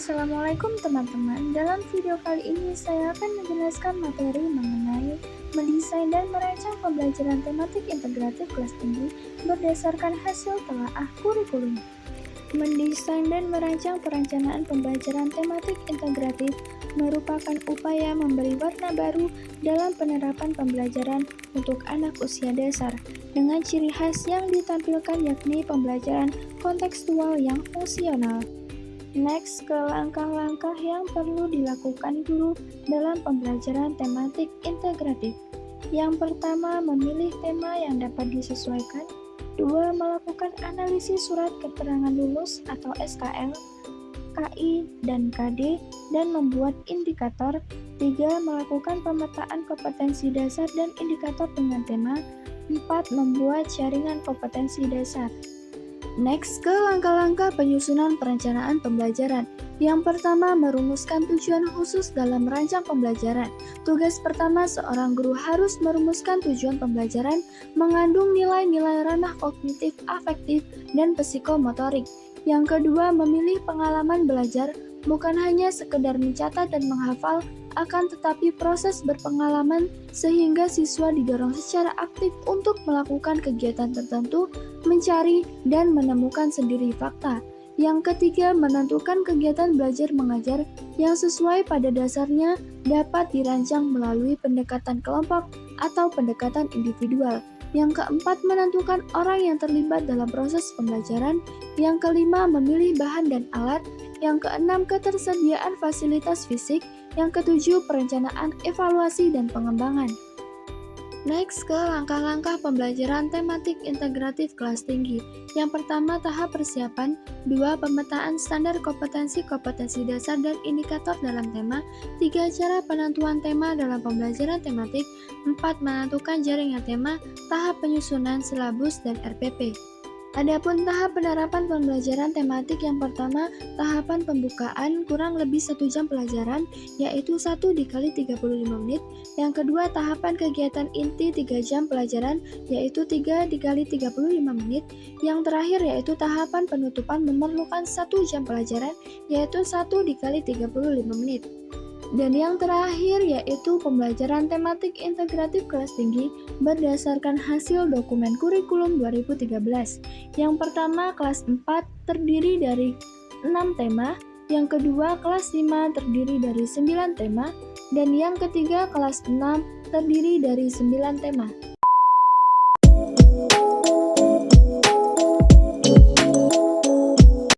Assalamualaikum teman-teman. Dalam video kali ini saya akan menjelaskan materi mengenai mendesain dan merancang pembelajaran tematik integratif kelas tinggi berdasarkan hasil telaah kurikulum. Mendesain dan merancang perencanaan pembelajaran tematik integratif merupakan upaya memberi warna baru dalam penerapan pembelajaran untuk anak usia dasar dengan ciri khas yang ditampilkan yakni pembelajaran kontekstual yang fungsional. Next, ke langkah-langkah yang perlu dilakukan guru dalam pembelajaran tematik integratif. Yang pertama, memilih tema yang dapat disesuaikan. 2. Melakukan analisis surat keterangan lulus atau SKL, KI, dan KD, dan membuat indikator. 3. Melakukan pemetaan kompetensi dasar dan indikator dengan tema. 4. Membuat jaringan kompetensi dasar. Next, ke langkah-langkah penyusunan perencanaan pembelajaran. Yang pertama, merumuskan tujuan khusus dalam merancang pembelajaran. Tugas pertama seorang guru harus merumuskan tujuan pembelajaran mengandung nilai-nilai ranah kognitif, afektif, dan psikomotorik. Yang kedua, memilih pengalaman belajar bukan hanya sekedar mencatat dan menghafal, akan tetapi proses berpengalaman sehingga siswa didorong secara aktif untuk melakukan kegiatan tertentu, mencari dan menemukan sendiri fakta. Yang ketiga, menentukan kegiatan belajar mengajar yang sesuai pada dasarnya dapat dirancang melalui pendekatan kelompok atau pendekatan individual. Yang keempat, menentukan orang yang terlibat dalam proses pembelajaran. Yang kelima, memilih bahan dan alat. Yang keenam, ketersediaan fasilitas fisik. Yang ketujuh, perencanaan, evaluasi, dan pengembangan. Next, ke langkah-langkah pembelajaran tematik integratif kelas tinggi. Yang pertama, tahap persiapan. 2. Pemetaan standar kompetensi dasar dan indikator dalam tema. 3. Cara penentuan tema dalam pembelajaran tematik. 4. Menentukan jaringan tema, tahap penyusunan silabus dan RPP. Adapun tahap penerapan pembelajaran tematik yang pertama, tahapan pembukaan kurang lebih 1 jam pelajaran, yaitu 1 dikali 35 menit. Yang kedua, tahapan kegiatan inti 3 jam pelajaran, yaitu 3 dikali 35 menit. Yang terakhir yaitu tahapan penutupan memerlukan 1 jam pelajaran, yaitu 1 dikali 35 menit. Dan yang terakhir yaitu pembelajaran tematik integratif kelas tinggi berdasarkan hasil dokumen kurikulum 2013. Yang pertama, kelas 4 terdiri dari 6 tema, yang kedua kelas 5 terdiri dari 9 tema, dan yang ketiga kelas 6 terdiri dari 9 tema.